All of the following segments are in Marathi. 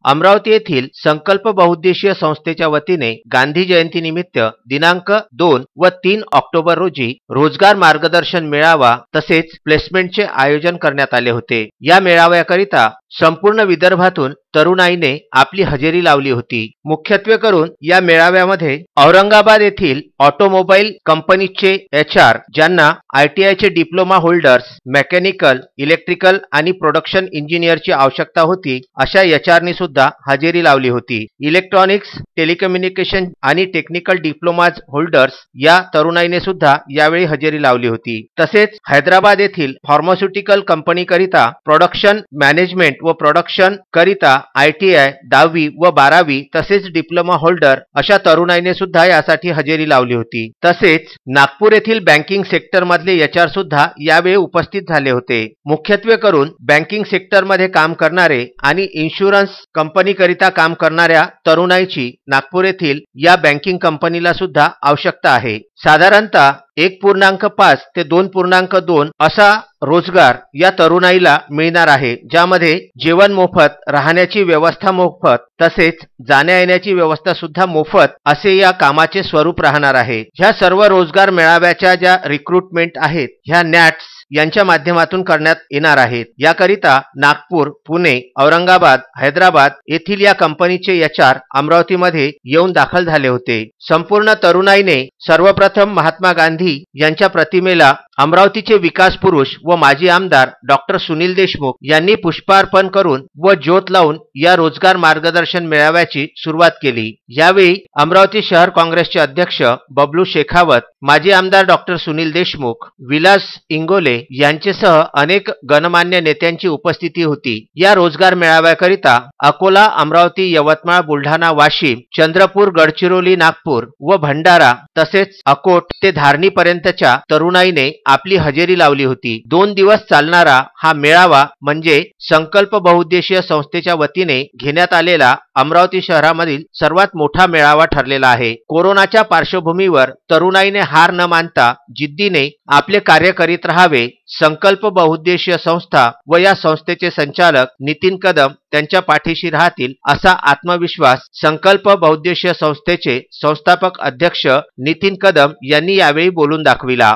अमरावती येथील संकल्प बहुउद्देशीय संस्थेच्या वतीने गांधी जयंतीनिमित्त दिनांक 2 व 3 ऑक्टोबर रोजी रोजगार मार्गदर्शन मेळावा तसेच प्लेसमेंटचे आयोजन करण्यात आले होते। या मेळाव्याकरिता संपूर्ण विदर्भातून तरुणाईने आपली हजेरी लावली होती। मुख्यत्वे करून या मेळाव्यामध्ये औरंगाबाद येथील ऑटोमोबाईल कंपनीचे HR ज्यांना ITIचे डिप्लोमा होल्डर्स, मेकॅनिकल, इलेक्ट्रिकल आणि प्रोडक्शन इंजिनियरची आवश्यकता होती अशा HRनी सुद्धा हजेरी लावली होती। इलेक्ट्रॉनिक्स, टेलिकम्युनिकेशन आणि टेक्निकल डिप्लोमाज होल्डर्स या तरुणाईने सुद्धा यावेळी हजेरी लावली होती। तसेच हैदराबाद येथील फार्मास्युटिकल कंपनीकरिता प्रोडक्शन मॅनेजमेंट व प्रोडक्शन करिता ITI 10वी व 12वी तसेच डिप्लोमा होल्डर अशा तरुणाईने सुद्धा यासाठी हजेरी लावली होती। तसेच नागपूर येथील बँकिंग सेक्टर मधले HR सुद्धा यावेळी उपस्थित झाले होते। मुख्यत्वे करून बँकिंग सेक्टर मध्ये काम करणारे आणि इन्शुरन्स कंपनी करिता काम करणाऱ्या तरुणाईची नागपूर येथील या बँकिंग कंपनीला सुद्धा आवश्यकता आहे। साधारणतः 1.5 ते 2.2 असा रोजगार या तरुणाईला मिळणार आहे, ज्यामध्ये जेवण मोफत, राहण्याची व्यवस्था मोफत तसेच जाण्या येण्याची व्यवस्था सुद्धा मोफत असे या कामाचे स्वरूप राहणार आहे। ह्या सर्व रोजगार मेळाव्याच्या ज्या रिक्रुटमेंट आहेत ह्या नॅट्स यांच्या माध्यमातून करण्यात येणार आहेत। याकरिता नागपूर, पुणे, औरंगाबाद, हैदराबाद येथील या कंपनीचे HR अमरावतीमध्ये येऊन दाखल झाले होते। संपूर्ण तरुणाईने सर्वप्रथम महात्मा गांधी यांच्या प्रतिमेला अमरावतीचे विकास पुरुष व माजी आमदार डॉक्टर सुनील देशमुख यांनी पुष्पार्पण करून व ज्योत लावून या रोजगार मार्गदर्शन मेळाव्याची सुरुवात केली। यावेळी अमरावती शहर काँग्रेसचे अध्यक्ष बबलू शेखावत, माजी आमदार डॉक्टर सुनील देशमुख, विलास इंगोले यांच्यासह अनेक गणमान्य नेत्यांची उपस्थिती होती। या रोजगार मेळाव्याकरिता अकोला, अमरावती, यवतमाळ, बुलढाणा, वाशिम, चंद्रपूर, गडचिरोली, नागपूर व भंडारा तसेच अकोट ते धारणी पर्यंतच्या तरुणाईने आपली हजेरी लावली होती। 2 दिवस चालणारा हा मेळावा म्हणजे संकल्प बहुउद्देशीय संस्थेच्या वतीने घेण्यात आलेला अमरावती शहरामधील सर्वात मोठा मेळावा ठरलेला आहे। कोरोनाच्या पार्श्वभूमीवर तरुणाईने हार न मानता जिद्दीने आपले कार्य करीत राहावे। संकल्प बहुउद्देशीय संस्था व या संस्थेचे संचालक नितीन कदम त्यांच्या पाठीशी राहतील असा आत्मविश्वास संकल्प बहुउद्देशीय संस्थेचे संस्थापक अध्यक्ष नितीन कदम यांनी यावेळी बोलून दाखविला।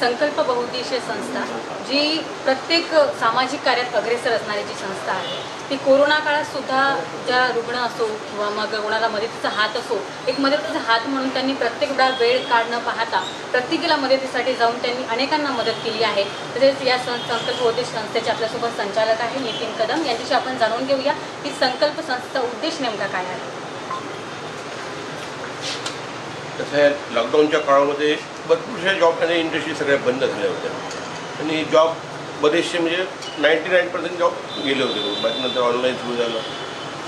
संकल्प बहुउद्देशीय संस्था जी प्रत्येक सामाजिक कार्यात अग्रेसर असणारी जी संस्था आहे ती कोरोना काळात सुद्धा ज्या रुग्ण असो किंवा मग कोणाला मदतीचा हात असो, एक मदतीचा हात म्हणून त्यांनी प्रत्येक वेळ काढ न पाहता प्रत्येकाला मदतीसाठी जाऊन त्यांनी अनेकांना मदत केली आहे। तसेच या संकल्प बहुउद्देशीय संस्थेचे आपल्यासोबत संचालक आहे नितीन कदम, यांच्याशी आपण जाणून घेऊया की संकल्प संस्थेचा उद्देश नेमका काय आहे। लॉकडाऊनच्या काळामध्ये भरपूरशा जॉब आणि इंडस्ट्री सगळ्या बंद झाल्या होत्या आणि जॉब बरेचसे म्हणजे 99% जॉब गेले होते। बाकी नंतर ऑनलाईन सुरू झालं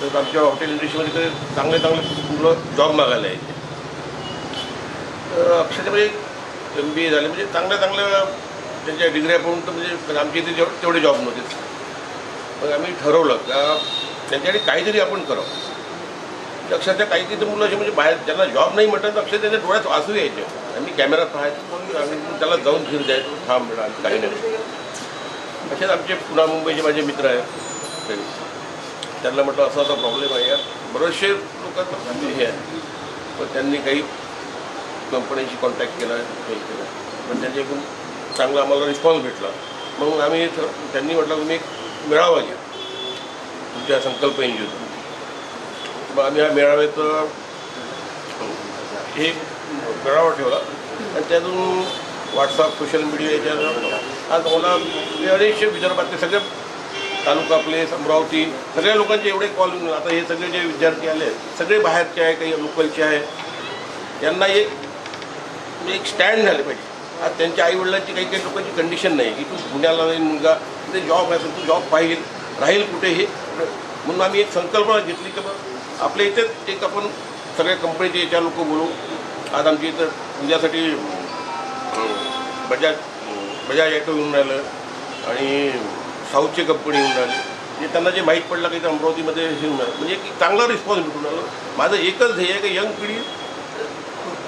तर आमच्या हॉटेल इंडस्ट्रीमध्ये चांगले मुलं जॉब मागायला यायचे। अक्षरशः म्हणजे MBA झाले म्हणजे चांगल्या त्यांच्या डिग्र्या पाहून तर म्हणजे आमच्या इथे तेवढे जॉब नव्हते। मग आम्ही ठरवलं का त्यांच्याकडे काहीतरी आपण करावं। अक्षरशः काही तर मुलं असे म्हणजे बाहेर ज्यांना जॉब नाही म्हटलं तर अक्षरशः त्यांच्या डोळ्यात आसू यायचे। आम्ही कॅमेरा पाहायचो, आम्ही त्याला जाऊन फिर जायचो, थांब बेटा काही नाही। असेच आमचे पुन्हा मुंबईचे माझे मित्र आहेत, त्यांना म्हटलं असा प्रॉब्लेम आहे यार, बरेचसे लोकांना हे आहे। पण त्यांनी काही कंपन्यांशी कॉन्टॅक्ट केला, हे केलं, पण त्यांच्याकडून चांगला आम्हाला रिस्पॉन्स भेटला। मग आम्ही त्यांनी म्हटलं तुम्ही एक मेळावा घ्या तुमच्या संकल्प NGOचा। मग आम्ही या मेळाव्यात एक मेळावा ठेवला आणि त्यातून व्हॉट्सअप, सोशल मीडिया याच्यावर आज मला अनेकशे विदर्भातले सगळे तालुका, प्लेस, अमरावती सगळ्या लोकांचे एवढे कॉल, आता हे सगळे जे विद्यार्थी आले सगळे बाहेरचे आहे, काही लोकलचे आहे, त्यांना एक स्टँड झाले पाहिजे। आज त्यांच्या आईवडिलांची काही लोकांची कंडिशन नाही की तू पुण्याला जाईल मुलगा, तिथे जॉब आहे, तू जॉब पाहिजे राहील कुठे, हे म्हणून आम्ही एक संकल्पना घेतली की आपल्या इथेच एक आपण सगळ्या कंपनीचे याच्या लोक बोलू। आज आमच्या इथं उद्यासाठी बजाज ॲटो येऊन राहिलं आणि साऊथची कंपनी येऊन राहिली, म्हणजे त्यांना जे माहीत पडलं की इथं अमरावतीमध्ये हे होऊन राहिलं, म्हणजे एक चांगला रिस्पॉन्स भेटून राहिलं। माझं एकच ध्येय आहे की यंग पिढी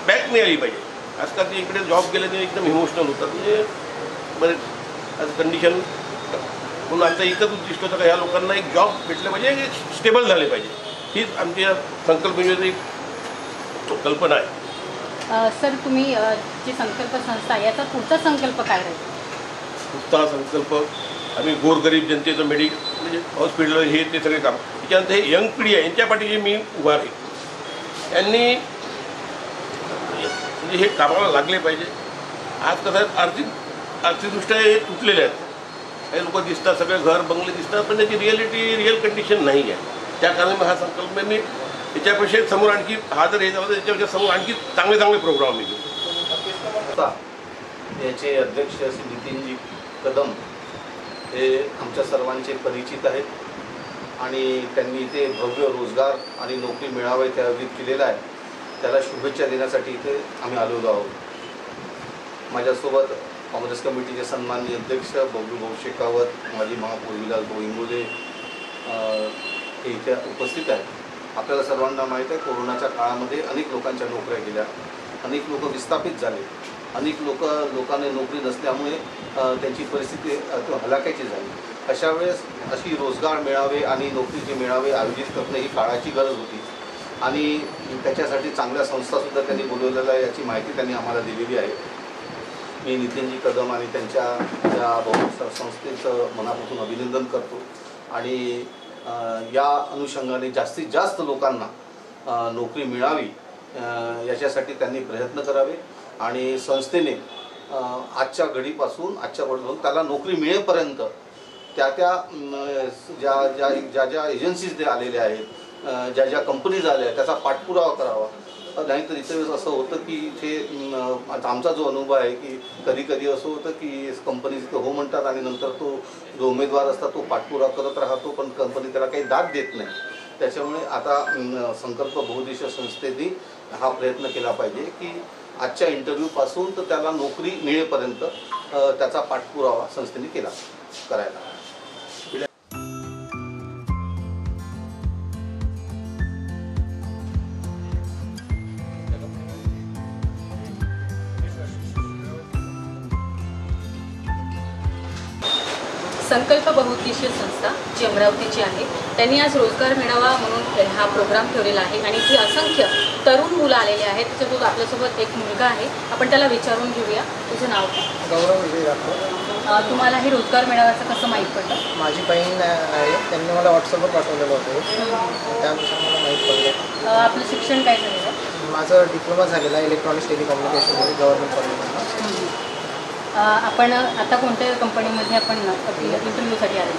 बॅक नाही आली पाहिजे। आजकाल ते इकडे जॉब केल्याने एकदम इमोशनल होतात, म्हणजे बरेच आज कंडिशन म्हणून आमचं एकच उद्दिष्ट होतं का ह्या लोकांना एक जॉब भेटले पाहिजे, स्टेबल झाले पाहिजे. हीच आमची संकल्पनेची कल्पना आहे. सर तुम्ही जी संकल्प संस्था याचा पुढचा संकल्प काय राहील? पुढचा संकल्प आम्ही गोरगरीब जनतेचं म्हणजे हॉस्पिटल हे ते सगळे काम, त्याच्यानंतर हे यंग पिढी आहे यांच्या पाठीशी मी उभा आहे. यांनी म्हणजे हे कामाला लागले पाहिजे. आज कसं आहे आर्थिकदृष्ट्या हे तुटलेले आहेत. काही लोक दिसतात, सगळे घर बंगले दिसतात, पण त्याची रिअल कंडिशन नाही आहे. त्या कारणाने हा संकल्प मी याच्यापेक्षा समोर आणखी हा जर हे झाला तर त्याच्यापेक्षा समोर आणखी चांगले प्रोग्राम मी घेऊ. याचे अध्यक्ष श्री नितीनजी कदम हे आमच्या सर्वांचे परिचित आहेत आणि त्यांनी इथे भव्य रोजगार आणि नोकरी मेळावा इथे आयोजित केलेला आहे. त्याला शुभेच्छा देण्यासाठी इथे आम्ही आलेलो आहोत. माझ्यासोबत काँग्रेस कमिटीचे सन्माननीय अध्यक्ष बबलूभाऊ शेखावत, माजी महापौर विलासभाऊ इंगोले हे इथे उपस्थित आहेत. आपल्याला सर्वांना माहीत आहे कोरोनाच्या काळामध्ये अनेक लोकांच्या नोकऱ्या गेल्या, अनेक लोक विस्थापित झाले, अनेक लोकांना नोकरी नसल्यामुळे त्यांची परिस्थिती हलाखीची झाली. अशा वेळेस अशी रोजगार मेळावे आणि नोकरीचे मेळावे आयोजित करणं ही काळाची गरज होती आणि त्याच्यासाठी चांगल्या संस्थासुद्धा त्यांनी बोलवलेल्या याची माहिती त्यांनी आम्हाला दिलेली आहे. मी नितीनजी कदम आणि त्यांच्या या संस्थेचं मनापासून अभिनंदन करतो आणि या अनुषंगाने जास्तीत जास्त लोकांना नोकरी मिळावी याच्यासाठी त्यांनी प्रयत्न करावे आणि संस्थेने आजच्या घडीपासून आजच्या घडीपासून त्याला नोकरी मिळेपर्यंत ज्या एजन्सीज ते आलेल्या आहेत, ज्या कंपनीज आल्या आहेत त्याचा पाठपुरावा करावा. नाहीतर इतर वेळेस असं होतं की इथे आमचा जो अनुभव आहे की कधी असं होतं की कंपनी तिथे हो म्हणतात आणि नंतर तो जो उमेदवार असतात तो पाठपुरावा करत राहतो पण कंपनी त्याला काही दाद देत नाही. त्याच्यामुळे आता संकल्प बहुउद्देशीय संस्थेने हा प्रयत्न केला पाहिजे की आजच्या इंटरव्ह्यूपासून तर त्याला नोकरी मिळेपर्यंत त्याचा पाठपुरावा संस्थेने करायला. संकल्प बहुउद्देशीय संस्था जी अमरावतीची आहे त्यांनी आज रोजगार मेळावा म्हणून हा प्रोग्राम ठेवलेला आहे आणि इथे असंख्य तरुण मुलं आलेले आहेत. त्याच्यासोबत आपल्यासोबत एक मुलगा आहे, आपण त्याला विचारून घेऊया. तुझं नाव काय? गौरव विजय राठोड. तुम्हाला हे रोजगार मेळाव्याचं कसं माहीत पडलं? माझी बहीण आहे, त्यांनी मला व्हॉट्सअपवर पाठवलेलं होतं, त्यानुसार मला माहीत पडलं. आपलं शिक्षण काय झालेलं आहे? माझं डिप्लोमा झालेला आहे इलेक्ट्रॉनिक्स टेलिकम्युनिकेशनमध्ये गव्हर्नमेंट कॉलेजमध्ये. आपण आता कोणत्या कंपनीमध्ये आपण इंटरव्ह्यूसाठी आले?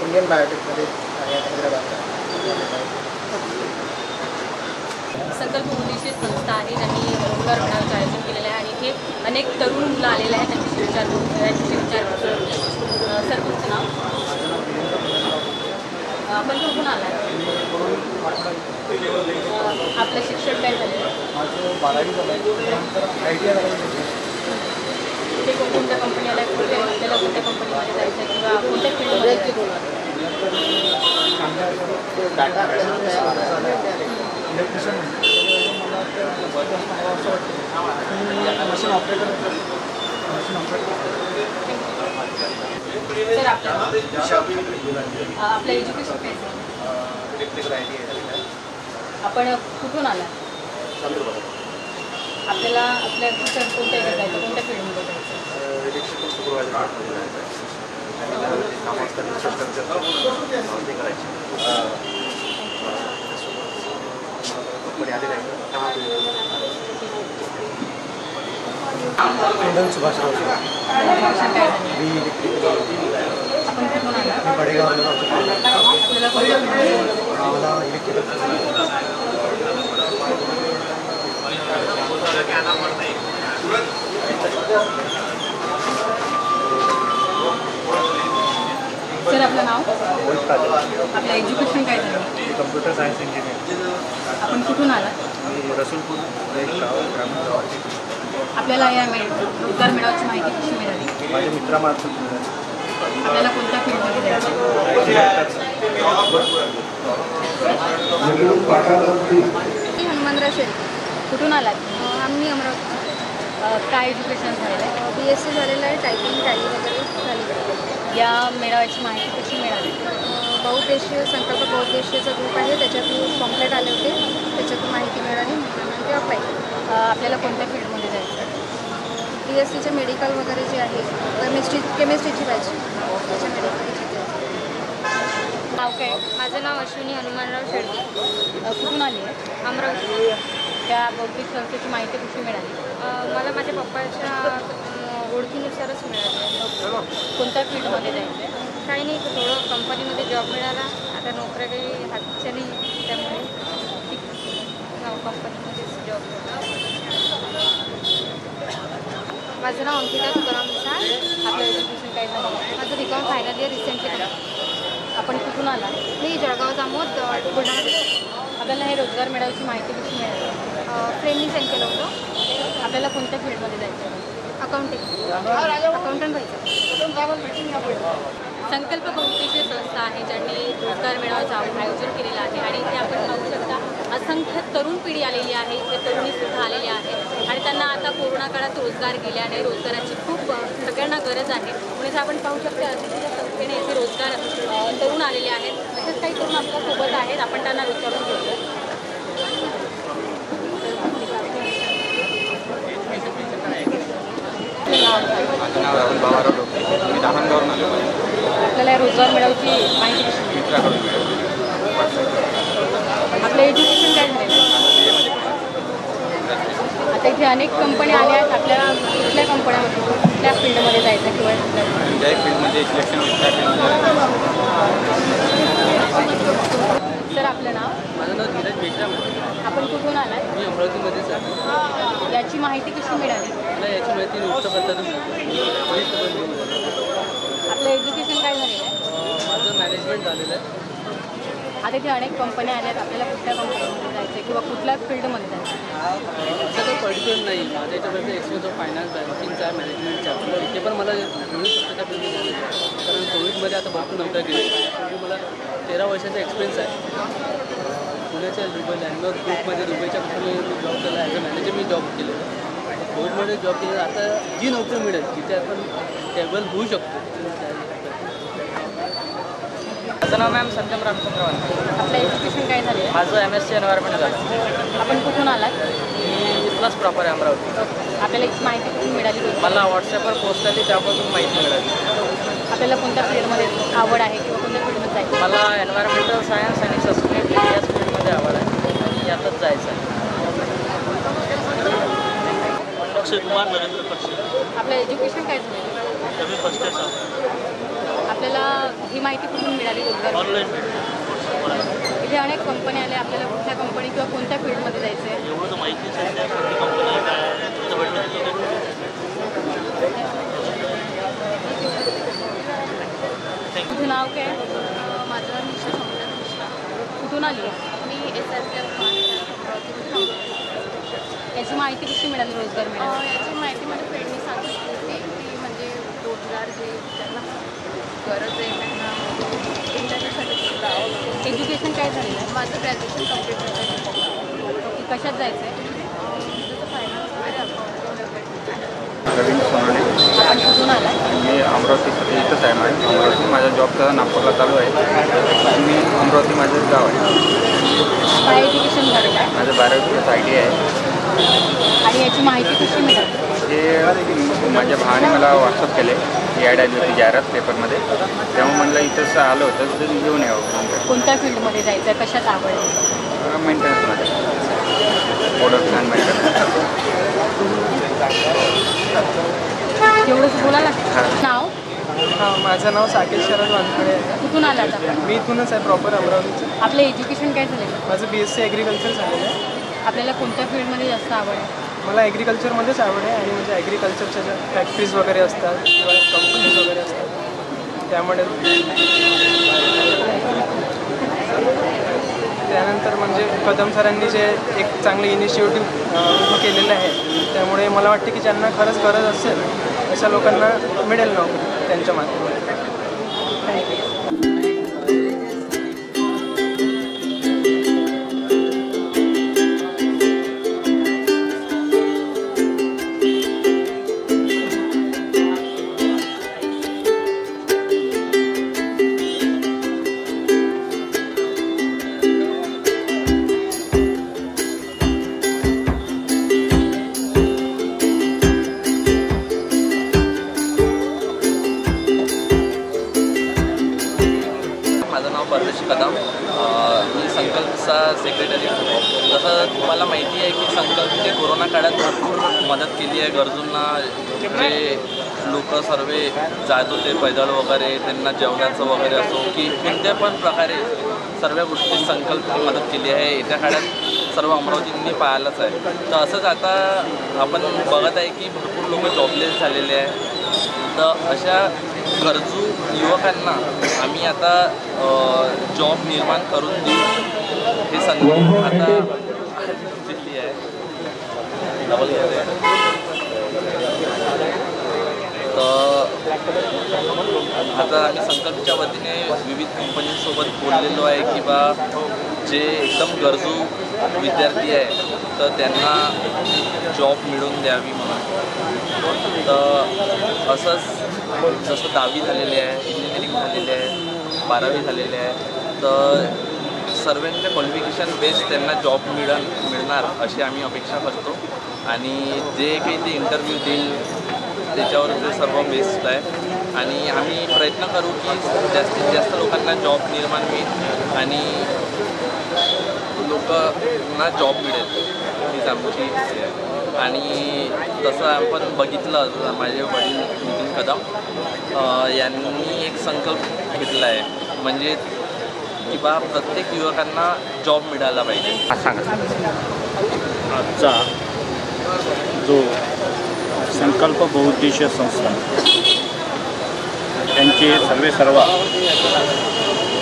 इंडियन बायोटेकमध्ये आहे हैदराबादला. संकल्प बहुउद्देशीय संस्था आहे, त्यांनी रोजगार मेळाव्याचं आयोजन केलेलं आहे आणि इथे अनेक तरुण मुलं आलेले आहेत. त्यांच्याशी विचार सर तुमचं नाव? आपण कुठून आला? आपलं शिक्षण काय झालं? माझं 12वी झालं आहे, ITI झालं. ते कोणत्या कंपनीला आपल्याला कोणत्या कंपनीमध्ये जायचं आहे किंवा कोणत्या फील्डमध्ये data electrician machine operator. Sir आपलं एज्युकेशन काय? इलेक्ट्रिकल ITI झालेलं आहे. आपण कुठून आला? आपल्याला आपल्या फ्युचर कोणत्या याच्यात जायचं, कोणत्या फील्डमध्ये जायचं? इलेक्ट्रिकल सुपरवायझर सुभाष आपण कुठून आला? बडेगाव. आपल्याला मला इलेक्ट्रिकल सर आपलं नाव? आपलं एज्युकेशन काय झालं? Computer science engineer. आपण कुठून आला? मी रसूलपूर ग्रामीण गावाची. आपल्याला या रोजगार मेळाव्याची माहिती कशी मिळाली? माझ्या मित्रामार्फत मिळाली. आपल्याला कोणत्या फील्डमध्ये जायचं? हनुमंतराव शेळके. कुठून आलात? आम्ही अमरावती. काय एज्युकेशन झालेलं आहे? BSc झालेलं आहे, टायपिंग टॅली वगैरे झालेलं आहे. या मेळाव्याची माहिती कशी मिळाली? बहुउद्देशीय संकल्प बहुउद्देशीयचा ग्रुप आहे, त्याच्यातून पॉम्पलेट आले होते, त्याच्यातून माहिती मिळाली म्हणून ते अप्लाय केलं. आपल्याला कोणत्या फील्डमध्ये जायचं? BSCचे मेडिकल वगैरे जे आहे, केमिस्ट्रीची पाहिजे, त्याच्या मेडिकलची. नाव काय? माझं नाव अश्विनी हनुमानराव शेळके. कुठून आली आहे? अमरावती. त्या बौद्धिक संस्थेची माहिती कशी मिळाली? मला माझ्या पप्पाच्या ओळखीनुसारच मिळाली. कोणत्या फील्डमध्ये जायचं आहे? काही नाही, थोडं कंपनीमध्ये जॉब मिळाला, आता नोकऱ्या काही हातच्या नाही, त्यामुळे कंपनीमध्येच जॉब. माझं नाव अंकिता तुकाराम मिसाळ. आपलं एज्युकेशन काय झालं? माझं BCom फायनल इयर रिसेंटली. आपण कुठून आला? मी जळगाव जामोद बुलढाणा. आपल्याला हे रोजगार मेळाव्याची माहिती कशी मिळाली? फ्रेंडनी सेंड केलं होतं. आपल्याला कोणत्या फील्डमध्ये जायचं आहे? अकाउंटंट व्हायचं. संकल्प बहुउद्देशीय संस्था आहे ज्यांनी रोजगार मेळाव्याचं आयोजन केलेलं आहे आणि ते आपण पाहू शकता असंख्य तरुण पिढी आलेली आहे, ते तरुणीसुद्धा आलेले आहेत आणि त्यांना आता कोरोना काळात रोजगार गेल्याने रोजगाराची खूप सगळ्यांना गरज आहे. म्हणून आपण पाहू शकता अतिशय संस्थेने येथे रोजगार तरुण आलेले आहेत. तसेच काही तरुण आपल्यासोबत आहेत, आपण त्यांना विचारून घेऊया. माझं नाव राहुल बाबाराव डोके, मी धामणगावरून आलो. आपल्याला रोजगार मेळाव्याची माहिती कशी मित्राकडून मिळाली. आपलं एज्युकेशन काय झालं? आता इथे अनेक कंपन्या आल्या आहेत. आपल्याला कुठल्या कंपन्यामध्ये कुठल्या फील्डमध्ये जायचं किंवा ज्या फील्डमध्ये सिलेक्शन होईल त्या फील्डमध्ये. सर आपलं नाव? माझं नाव धीरज बेशराम. आपण कुठून आलात? मी अमरावतीमध्येच आहे. याची माहिती कशी मिळाली? मला याची माहिती वृत्तपत्रातून मिळाली. आपलं एज्युकेशन काय झालेलं आहे? माझं मॅनेजमेंट झालेलं आहे. आता इथे अनेक कंपन्या आल्या आहेत. आपल्याला कुठल्या कंपनीमध्ये जायचं आहे किंवा कुठल्या फील्डमध्ये जायचं आहे? असं काही पर्टिक्युलर नाही. माझ्या याच्यापर्यंत एक्सपिरियन्स ऑफ फायनान्स, बँकिंगचा आहे, मॅनेजमेंटचा. इथे पण मला मिळू शकतं त्या फील्डमध्ये जायचं. कारण कोविडमध्ये आता भरपूर नव्हतं गेलं. म्हणजे मला 13 वर्षाचा एक्सपिरियन्स आहे. पुण्याच्या दुबई लँडमार्क ग्रुपमध्ये दुबईच्या कंपनीमध्ये जॉब केला. As a manager me job केलेलं. कोविडमध्ये जॉब केलं. आता जी नोकरी मिळेल जिथे आपण टेबल होऊ शकतो. माझं नाव मॅम सत्यम रामचंद्र वानखेडे. आपलं एज्युकेशन काय झालं आहे? माझं MSc एन्व्हायरमेंट झालं. आपण कुठून आलात? मी प्लस प्रॉपर आहे अमरावती. आपल्याला एक माहिती कुठून मिळाली? मला व्हॉट्सॲपवर पोस्ट आली, त्यापासून माहिती मिळाली. आपल्याला कोणत्या फील्डमध्ये आवड आहे किंवा कोणत्या फील्डमध्ये जायचं? मला एन्व्हायरमेंटल सायन्स आणि सस्टेनेबिलिटी याच फील्डमध्ये आवड आहे. यातच जायचं आहे. अक्षय कुमार नरेंद्र पक्षी. आपलं एज्युकेशन काय झालं? मी फर्स्ट इयर. आपल्याला ही माहिती कुठून मिळाली रोजगार? ऑनलाईन. इथे अनेक कंपन्या आल्या. आपल्याला कुठल्या कंपनी किंवा कोणत्या फील्डमध्ये जायचं आहे? एवढं तर माहिती सध्या कोणती कंपनी आहे काय तिथं भेटलं तुझं नाव काय? माझं नाव निशा सोमनाथ मिश्रा. कुठून आली? मी SRPF याची माहिती कशी मिळाली रोजगार मिळाली? याची माहिती माझ्या फ्रेंडनी सांगितली होती की म्हणजे रोजगार जे त्यांना गरज आहे त्यांना इंटरव्ह्यूसाठी. एज्युकेशन काय झालेलं आहे? माझं ग्रॅज्युएशन कम्प्लीट झालं. कशात जायचं आहे? जसं फायनान्स वगैरे अकाउंट वगैरे. रवींद्र सोनवणे. आपण कुठून आला? मी अमरावती इथंच आहे. अमरावती माझा जॉब तर नागपूरला चालू आहे. मी अमरावती माझं गाव आहे. काय एज्युकेशन झालेलं आहे? माझं 12वी IT आहे. आणि याची माहिती कशी मिळाली? ते माझ्या भावाने मला व्हॉट्सअप केले. ॲड आली होती जाहिरात पेपरमध्ये, तेव्हा म्हणलं इथंच आलं होतं तर घेऊन यावं. कोणत्या फील्डमध्ये जायचं आहे? कशात आवड आहे? मेंटेनन्समध्ये, प्रोडक्ट अँड मेंटेनन्स. एवढंच बोलायला. नाव? माझं नाव साकेत शरद वानखेडे आहे. कुठून आलात आपण? मी इथूनच आहे, प्रॉपर अमरावतीचं. आपलं एज्युकेशन काय झालेलं? माझं BSc ॲग्रिकल्चर झालेलं आहे. आपल्याला कोणत्या फील्डमध्ये जास्त आवड आहे? मला ॲग्रिकल्चरमध्येच आवड आहे आणि म्हणजे ॲग्रिकल्चरच्या ज्या फॅक्टरीज वगैरे असतात किंवा कंपनीज वगैरे असतात त्यामुळे. त्यानंतर म्हणजे कदम सरांनी जे एक चांगले इनिशिएटिव्ह उभं केलेलं आहे, त्यामुळे मला वाटते की ज्यांना खरंच गरज असेल अशा लोकांना मिळेल नोकरी त्यांच्या माध्यमातून. संकल्पचा सेक्रेटरी होतो. तसं तुम्हाला माहिती आहे की संकल्पने कोरोना काळात भरपूर मदत केली आहे गरजूंना. जे लोक सर्व जात होते पैदल वगैरे, त्यांना जेवणाचं वगैरे असो की कोणत्या पण प्रकारे सर्व गोष्टी संकल्पने मदत केली आहे. येत्या काळात सर्व अमरावतींनी पाहायलाच आहे. तर असंच आता आपण बघत आहे की भरपूर लोक जॉबलेस झालेले आहे. तर अशा गरजू युवकांना आम्ही आता जॉब निर्माण करून देऊ हे संधी आता दिली आहे. तर आता आम्ही संकल्पच्या वतीने विविध कंपनीसोबत बोललेलो आहे की बा जे एकदम गरजू विद्यार्थी आहे तर त्यांना जॉब मिळवून द्यावी म्हणून. तर असंच जसं 10वी झालेली आहे, इंजिनिअरिंग झालेली आहे, 12वी झालेली आहे, तर सर्वांच्या क्वालिफिकेशन बेस्ड त्यांना जॉब मिळणार अशी आम्ही अपेक्षा करतो. आणि जे काही ते इंटरव्ह्यू देईल त्याच्यावर ते सर्व बेस्ड आहे. आणि आम्ही प्रयत्न करू की जास्तीत जास्त लोकांना जॉब निर्माण होईल आणि लोकांना जॉब मिळेल हीच आमची इच्छा आहे. आणि तसं आपण बघितलं माझे वडील नितीन कदम यांनी एक संकल्प घेतला आहे म्हणजे की बा प्रत्येक युवकांना जॉब मिळाला पाहिजे. आजचा जो संकल्प बहुउद्देशीय संस्था यांचे सर्वेसर्वा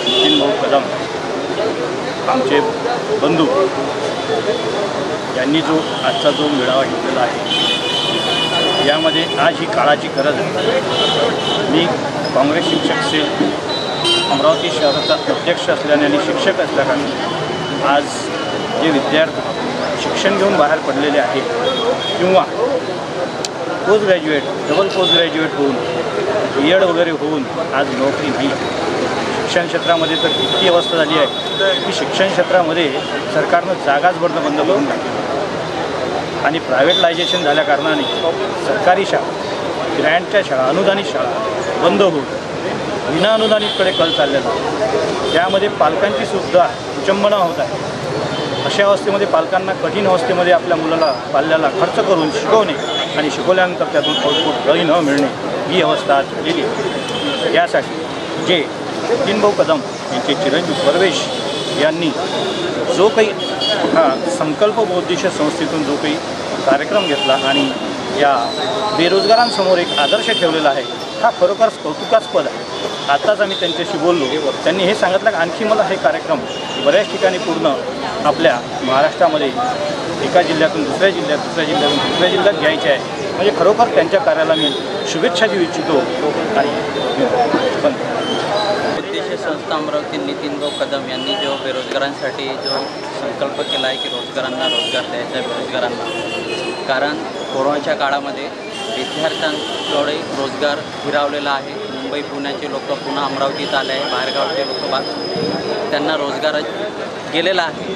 नितीन भाऊ कदम आमचे बंधू यांनी जो आजचा जो मेळावा घेतलेला आहे यामध्ये आज ही काळाची गरज आहे. मी काँग्रेस शिक्षक सेल अमरावती शहराचा अध्यक्ष असल्याने आणि शिक्षक असल्याकारणे आज जे विद्यार्थी शिक्षण घेऊन बाहेर पडलेले आहेत किंवा post graduate double post graduate होऊन B.Ed वगैरे होऊन आज नोकरी नाही. शिक्षण क्षेत्रामध्ये तर इतकी अवस्था झाली आहे की शिक्षण क्षेत्रामध्ये सरकारनं जागाच भरणं बंद करून टाकली आणि प्रायव्हेटलायझेशन झाल्या कारणाने सरकारी शाळा, ग्रँटच्या शाळा, अनुदानित शाळा बंद होऊन विना अनुदानितकडे कल चाललेला आहे. त्यामध्ये पालकांची सुद्धा विचंबना होत आहे. अशा अवस्थेमध्ये पालकांना कठीण अवस्थेमध्ये आपल्या मुलाला पाल्याला खर्च करून शिकवणे आणि शिकवल्यानंतर त्यातून आउटपुट घरी न मिळणे ही अवस्था आज झालेली आहे. यासाठी जे नितीन भाऊ कदम यांचे चिरंजीव परवेश यांनी जो काही हा संकल्प बहुउद्देशीय संस्थेतून जो काही कार्यक्रम घेतला आणि या बेरोजगारांसमोर एक आदर्श ठेवलेला आहे हा खरोखर कौतुकास्पद आहे. आत्ताच आम्ही त्यांच्याशी बोललो. त्यांनी हे सांगितलं की आणखी मला हे कार्यक्रम बऱ्याच ठिकाणी पूर्ण आपल्या महाराष्ट्रामध्ये एका जिल्ह्यातून दुसऱ्या जिल्ह्यात, दुसऱ्या जिल्ह्यातून दुसऱ्या जिल्ह्यात घ्यायचे आहे. म्हणजे खरोखर त्यांच्या कार्याला मी शुभेच्छा देऊ इच्छितो. आणि उद्देश संस्था अमरावती नितीन भाऊ कदम यांनी जो बेरोजगारांसाठी जो संकल्प केला आहे की रोजगारांना रोजगार द्यायचा बेरोजगारांना, कारण कोरोनाच्या काळामध्ये विद्यार्थ्यांकडे रोजगार हिरावलेला आहे. मुंबई पुण्याचे लोक पुन्हा अमरावतीत आले आहे, बाहेरगावचे लोक त्यांना रोजगार गेलेला आहे.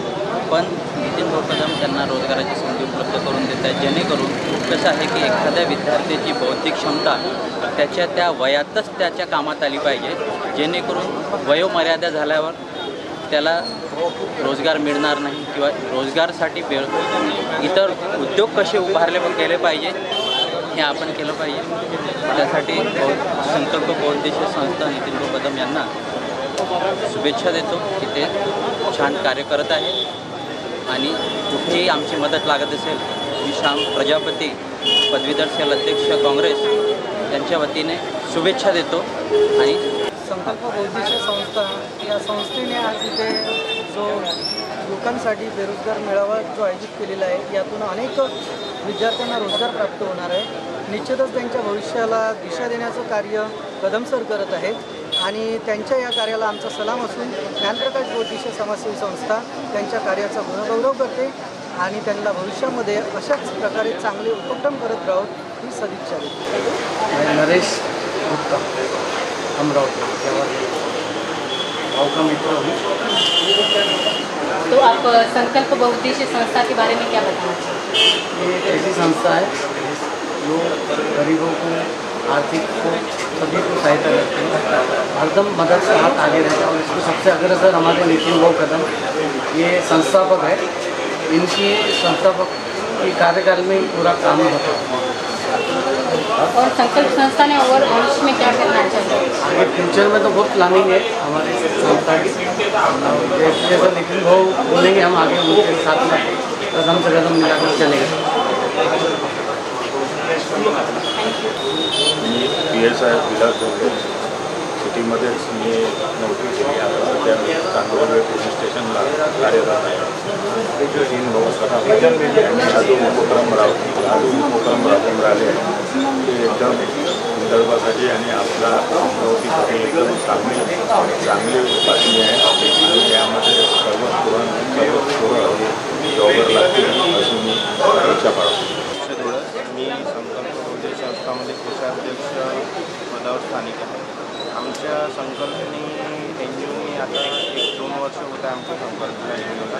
पण नितीन भाऊ कदम त्यांना रोजगाराची संधी उपलब्ध करून देत आहे. जेणेकरून कसं आहे की एखाद्या विद्यार्थ्याची बौद्धिक क्षमता त्याच्या त्या वयातच त्याच्या कामात आली पाहिजे, जेणेकरून वयोमर्यादा झाल्यावर त्याला रोजगार मिळणार नाही किंवा रोजगारासाठी इतर उद्योग कसे उभारले पण केले पाहिजे हे आपण केलं पाहिजे. त्यासाठी संकल्प बहुउद्देशीय संस्था नितीन भाऊ कदम यांना शुभेच्छा देतो की ते छान कार्य करत आहे. आणि कुठेही आमची मदत लागत असेल मी श्याम प्रजापती पदवीधर सेल अध्यक्ष काँग्रेस यांच्या वतीने शुभेच्छा देतो. आणि संकल्प बहुउद्देशीय संस्था या संस्थेने आज इथे जो लोकांसाठी बेरोजगार मेळावा जो आयोजित केलेला आहे यातून अनेक विद्यार्थ्यांना रोजगार प्राप्त होणार आहे. निश्चितच त्यांच्या भविष्याला दिशा देण्याचं कार्य कदम सर करत आहेत आणि त्यांच्या या कार्याला आमचा सलाम असून ज्ञानप्रकाश बहुउद्देशीय समाजसेवी संस्था त्यांच्या कार्याचा गुणगौरव करते आणि त्यांना भविष्यामध्ये अशाच प्रकारे चांगले उपक्रम करत राहूत ही सदिच्छा देते. नरेश गुप्ता अमरावती भाव का मित्र हूँ. तो आप संकल्प बहुउद्देशीय संस्था के बारे में क्या बताना चाहिए? ये एक ऐसी संस्था है जो गरीबों को आर्थिक सभी को सहायता करते हैं, हरदम मदद से हाथ आगे रहता है। और इसमें सबसे अग्रसर हमारे नितिन भाऊ कदम, ये संस्थापक है। इनकी संस्थापक की कार्यकाल में पूरा काम होता है। और संकल्प संस्था ने और भविष्य में क्या करना चाहिए? आगे फ्यूचर में तो बहुत प्लानिंग है हमारे संस्था की। जैसे जैसे नितिन भाऊ बोलेंगे हम आगे उनके साथ में कदम से कदम मिलाकर चलेंगे। मी PSI विलास जोंधे सिटीमध्येच मी नोकरी केली. आता सध्या मी कांदोर्वे पोलीस स्टेशनला कार्यरत आहे. 3 भाऊ आणि अजून उपक्रम राबवून राहिले ते एकदम संदर्भासाठी आणि आपला अमरावतीसाठी एकदम चांगली बातमी आहे. आणि यामध्ये सर्व पोरं जॉबर लागतील अशी मी इच्छा बाळगतो. मी संकल्प बहुउद्देशीय संस्थामध्ये कोषाध्यक्ष पदावर स्थानिक आहे. आमच्या संकल्पने NGOनी आता 1-2 वर्ष होतं आमच्या संकल्पना NGOला.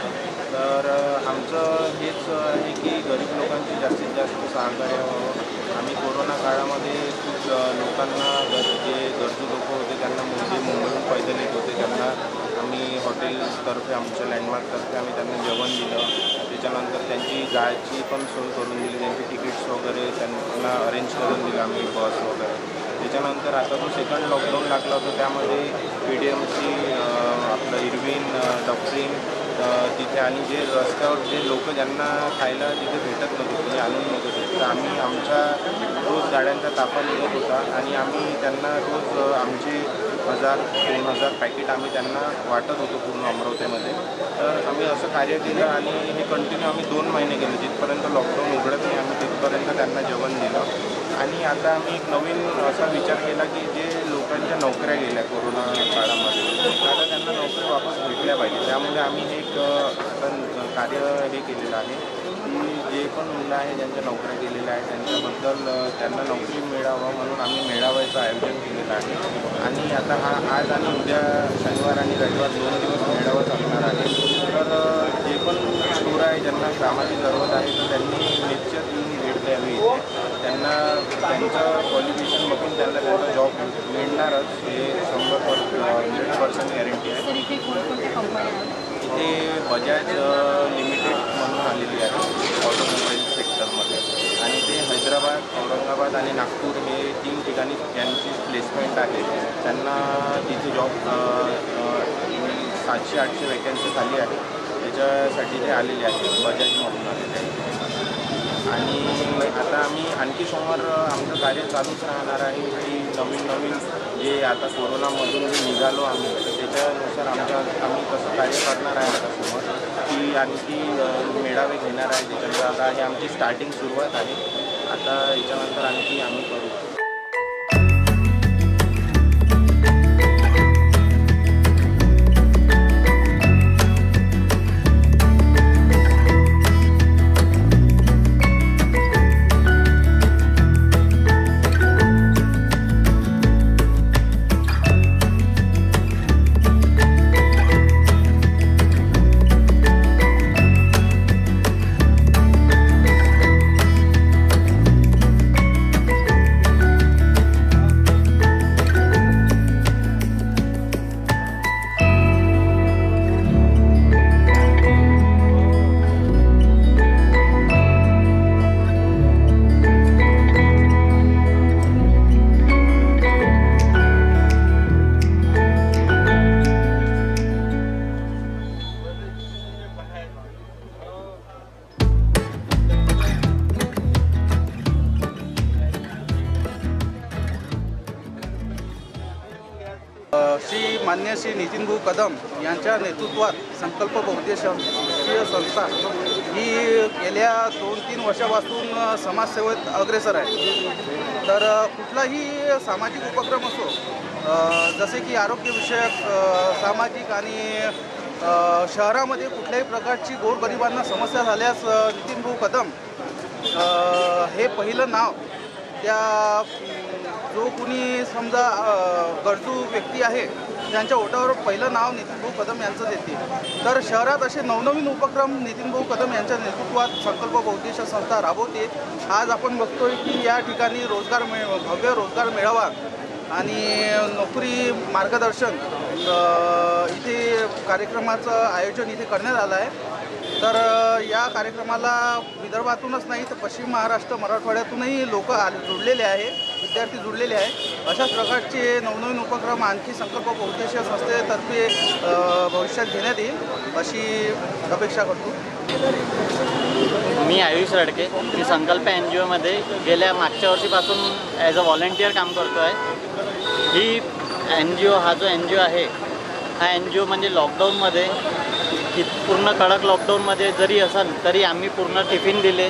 तर आमचं हेच आहे की गरीब लोकांची जास्तीत जास्त सहकार्य व्हावं. आम्ही कोरोना काळामध्ये खूप लोकांना जे गरजू लोक होते त्यांना जे मुंबईहून पैदल येत होते त्यांना आम्ही हॉटेल्सतर्फे आमच्या लँडमार्कतर्फे आम्ही त्यांना जेवण दिलं. त्याच्यानंतर त्यांची जायची पण सोय करून दिली, त्यांची तिकीट्स वगैरे त्यांना अरेंज करून दिलं आम्ही, बस वगैरे. त्याच्यानंतर आता जो सेकंड लॉकडाऊन लागला होता त्यामध्ये PDMC आपलं इरविन डॉक्टरीन तिथे आणि जे रस्त्यावर जे लोक ज्यांना खायला तिथे भेटत नव्हते म्हणजे आणून नव्हते तर आम्ही आमच्या रोज गाड्यांचा ताफा निघत होता आणि आम्ही त्यांना रोज आमचे 1000-2000 पॅकेट आम्ही त्यांना वाटत होतो पूर्ण अमरावतीमध्ये. तर आम्ही असं कार्य केलं आणि हे कंटिन्यू आम्ही 2 महिने केलं. जिथपर्यंत लॉकडाऊन उघडत नाही आम्ही तिथपर्यंत त्यांना जेवण दिलं. आणि आता आम्ही एक नवीन असा विचार केला की जे लोकांच्या नोकऱ्या गेल्या कोरोना काळामध्ये आता त्यांना नोकऱ्या वापस भेटल्या पाहिजे. त्यामुळे आम्ही हे एक आता कार्य हे केलेलं आहे की जे पण मुलं आहे ज्यांच्या नोकऱ्या गेलेल्या आहेत त्यांच्याबद्दल त्यांना नोकरी मिळावं म्हणून आम्ही मेळाव्याचं आयोजन केलेलं आहे. आणि आता आज आणि उद्या शनिवार आणि रविवार 2 दिवस मेळावा चालणार आहे. तर जे पण स्टोर आहे ज्यांना कामाची जरूरत आहे तर त्यांनी निश्चित येऊन भेट द्यावी. त्यांना त्यांचं क्वालिफिकेशन बघून त्यांना त्यांचा जॉब मिळणारच हे 100% गॅरंटी आहे. तर इथे कोणकोणत्या कंपन्या आहेत? इथे बजाज लिमिटेड म्हणून आलेली आहे ऑटोमोबाईल सेक्टरमध्ये आणि ते हैदराबाद, औरंगाबाद आणि नागपूर हे 3 ठिकाणी त्यांची प्लेसमेंट आहे. त्यांना तिथे जॉब 700-800 वॅकन्सी खाली आहे त्याच्यासाठी ते आलेले आहेत, बजाजमधून आलेले आहेत. आणि आता आम्ही आणखी सोमवार आमचं कार्य चालूच राहणार आहे की नवीन जे आता कोरोनामधून जे निघालो आम्ही त्याच्यानुसार आम्ही कसं कार्य करणार आहे आता समोर की आणखी मेळावे घेणार आहे. त्याच्यानंतर आता हे आमची स्टार्टिंग सुरुवात आहे. आता याच्यानंतर आणखी आम्ही करू. मान्य श्री नितीन भाऊ कदम यांच्या नेतृत्वात संकल्प बहुउद्देशीय संस्था ही गेल्या 2-3 वर्षापासून समाजसेवेत अग्रेसर आहे. तर कुठलाही सामाजिक उपक्रम असो जसे की आरोग्यविषयक, सामाजिक आणि शहरामध्ये कुठल्याही प्रकारची गोरगरिबांना समस्या झाल्यास नितीन भाऊ कदम हे पहिलं नाव त्या जो कुणी समजा गरजू व्यक्ती आहे त्यांच्या ओटावर पहिलं नाव नितीनभाऊ कदम यांचंच येते। तर शहरात असे नवनवीन उपक्रम नितीनभाऊ कदम यांच्या नेतृत्वात संकल्प बहुउद्देशीय संस्था राबवते। आज आपण बघतोय की या ठिकाणी भव्य रोजगार मेळावा आणि नोकरी मार्गदर्शन इथे कार्यक्रमाचं आयोजन इथे करण्यात आलं आहे। तर या कार्यक्रमाला विदर्भातूनच नाही तर पश्चिम महाराष्ट्र मराठवाड्यातूनही लोक जुळलेले आहे, विद्यार्थी जुळलेले आहे। अशाच प्रकारचे नवनवीन उपक्रम आणखी संकल्प बहुउद्देशीय संस्थेतर्फे भविष्यात घेण्यात येईल अशी अपेक्षा करतो। मी आयुष रडके, मी संकल्प NGOमध्ये गेल्या मागच्या वर्षीपासून ॲज अ व्हॉलेंटियर काम करतो आहे। ही NGO हा जो NGO आहे हा NGO म्हणजे लॉकडाऊनमध्ये की पूर्ण कडक लॉकडाऊनमध्ये जरी असेल तरी आम्ही पूर्ण टिफिन दिले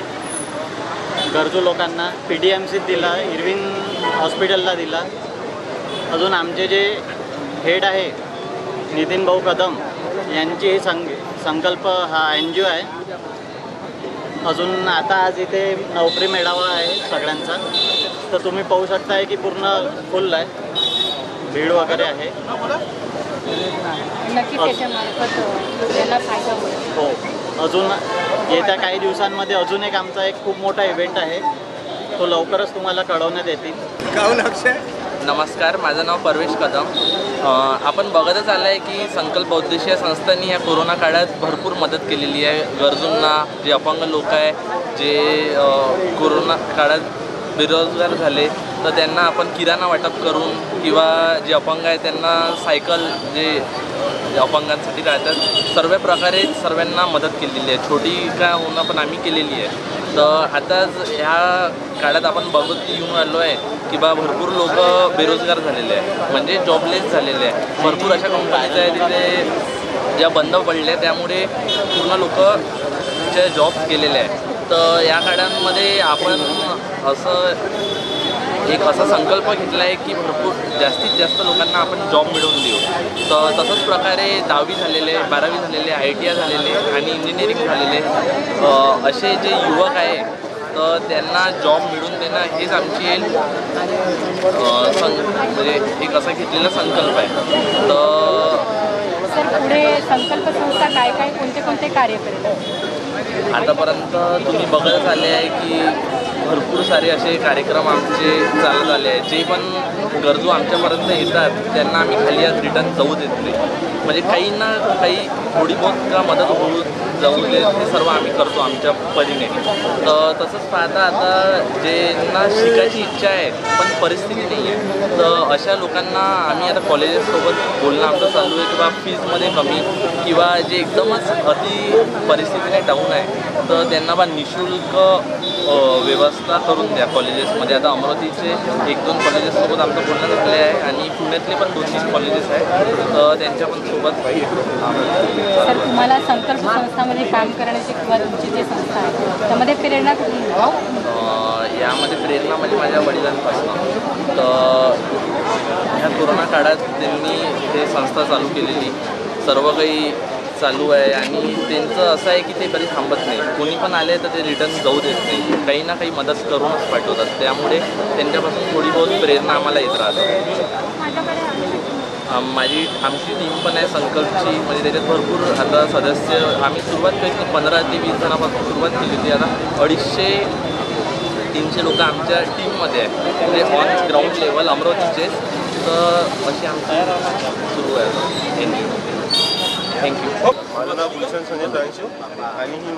गरजू लोकांना, PDMCत दिला, इरविन हॉस्पिटलला दिला। अजून आमचे जे हेड आहे नितीनभाऊ कदम यांची ही संकल्प हा NGO आहे। अजून आता आज इथे नोकरी मेळावा आहे सगळ्यांचा, तर तुम्ही पाहू शकताय की पूर्ण फुल आहे, भीड वगैरे आहे। नक्की त्याच्यामार्फत याला फायदा होईल। हो, अजून येत्या काही दिवसांमध्ये अजून एक आमचा एक खूप मोठा इव्हेंट आहे, तो लवकरच तुम्हाला कळवण्यात येतील। नमस्कार, माझं नाव परवेश कदम। आपण बघतच आलं आहे की संकल्प बहुउद्देशीय संस्थांनी या कोरोना काळात भरपूर मदत केलेली आहे गरजूंना। जे अपंग लोक आहे, जे कोरोना काळात बेरोजगार झाले, तर त्यांना आपण किराणा वाटप करून किंवा जे अपंग आहे त्यांना सायकल जे अपंगांसाठी राहतात सर्व प्रकारे सर्वांना मदत केलेली आहे। छोटी का होणं पण आम्ही केलेली आहे। तर आता ह्या काळात आपण बघत येऊन आलो आहे की भरपूर लोक बेरोजगार झालेले आहे, म्हणजे जॉबलेस झालेले आहे। भरपूर अशा कंपनीज आहेत तिथे ज्या बंद पडल्या, त्यामुळे पूर्ण लोकचे जॉब गेलेले आहेत। तर या काळांमध्ये आपण एक असा संकल्प घेतला आहे की भरपूर जास्तीत जास्त लोकांना आपण जॉब मिळवून देऊ। तर तसंच प्रकारे 10वी झालेले, 12वी झालेले, ITI झालेले आणि इंजिनिअरिंग झालेले असे जे युवक आहे तर त्यांना जॉब मिळवून देणं हेच आमची म्हणजे एक असा घेतलेला संकल्प आहे। तर पुढे संकल्प संस्था काय काय कोणते कार्य करेल? आतापर्यंत तुम्ही बघत आले आहे की भरपूर सारे असे कार्यक्रम आमचे चालत आले आहेत। जे पण गरजू आमच्यापर्यंत येतात त्यांना आम्ही खाली आज रिटर्न जाऊ देत नाही, म्हणजे काही ना काही थोडी बहुत का मदत होऊ जाऊ दे ते सर्व आम्ही करतो आमच्या परीने। तर तसंच पाहता आता ज्यांना शिकायची इच्छा आहे पण परिस्थिती नाही आहे, तर अशा लोकांना आम्ही आता कॉलेजेससोबत बोलणं आमचं चालू आहे किंवा फीजमध्ये कमी किंवा जे एकदमच अति परिस्थितीने डाऊन आहे तर त्यांना निःशुल्क व्यवस्था करून द्या कॉलेजेसमध्ये। आता अमरावतीचे 1-2 कॉलेजेससोबत आमचं बोलणं झाले आहे आणि पुण्यातले पण 2-3 कॉलेजेस आहेत, तर त्यांच्या पण सोबत सर तुम्हाला संकल्प संस्थामध्ये काम करण्याची किंवा तुमची जी संस्था आहे त्यामध्ये प्रेरणा कुठून? यामध्ये प्रेरणा म्हणजे माझ्या वडिलांपासून। तर ह्या कोरोना काळात त्यांनी हे संस्था चालू केलेली, सर्व काही चालू आहे आणि त्यांचं असं आहे की ते कधी थांबत नाही। कोणी पण आले तर ते रिटर्न जाऊ देत नाही, काही ना काही मदत करूनच पाठवतात। त्यामुळे त्यांच्यापासून थोडी बहुत प्रेरणा आम्हाला येत राहते। आमची टीम पण आहे संकल्पची, म्हणजे त्याच्यात भरपूर आता सदस्य आम्ही सुरुवात केली 15 ते 20 जणांपासून सुरुवात केली होती। आता 250-300 लोक आमच्या टीममध्ये आहेत, म्हणजे ऑन ग्राउंड लेवल अमरावतीचे। तर अशी आमची सुरू आहे। थँक्यू। माझं नाव भूषण संजय तळणशेव आणि ही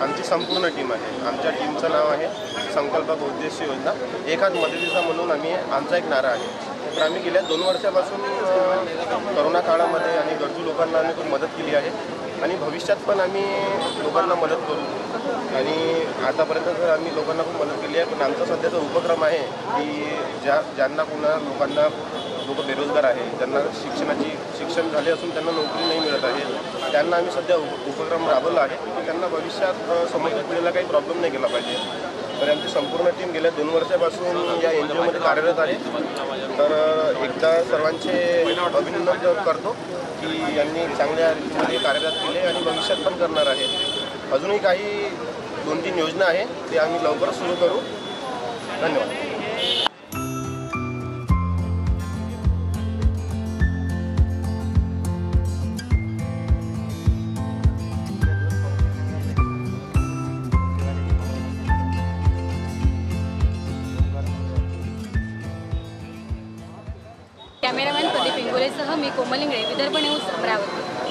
आमची संपूर्ण टीम आहे। आमच्या टीमचं नाव आहे संकल्प बहुउद्देशीय योजना, एक हात मदतीचा म्हणून आमचा एक नारा आहे। तर आम्ही गेल्या 2 वर्षापासून करोना काळामध्ये आणि गरजू लोकांना आम्ही खूप मदत केली आहे आणि भविष्यात पण आम्ही लोकांना मदत करू आणि आतापर्यंत आम्ही लोकांना खूप मदत केली आहे। पण आमचा सध्याचा उपक्रम आहे की ज्यांना लोकांना लोक बेरोजगार आहे, ज्यांना शिक्षण झाले असून त्यांना नोकरी नाही मिळत आहे, त्यांना आम्ही सध्या उपक्रम राबवला आहे की त्यांना भविष्यात समोरच्या पिढीला काही प्रॉब्लेम नाही केला पाहिजे। तर आमची संपूर्ण टीम गेल्या 2 वर्षापासून या NGOमध्ये कार्यरत आहे। तर एकदा सर्वांचे अभिनंदन करतो की यांनी चांगल्या रीतीने कार्यरत केले आणि भविष्यात पण करणार आहे। अजूनही काही 2-3 योजना आहे ते आम्ही लवकरच सुरू करू। धन्यवाद। कॅमेरामॅन प्रदीप इंगोलेसह मी कोमल इंगळे, विदर्भ न्यूज, अमरावती.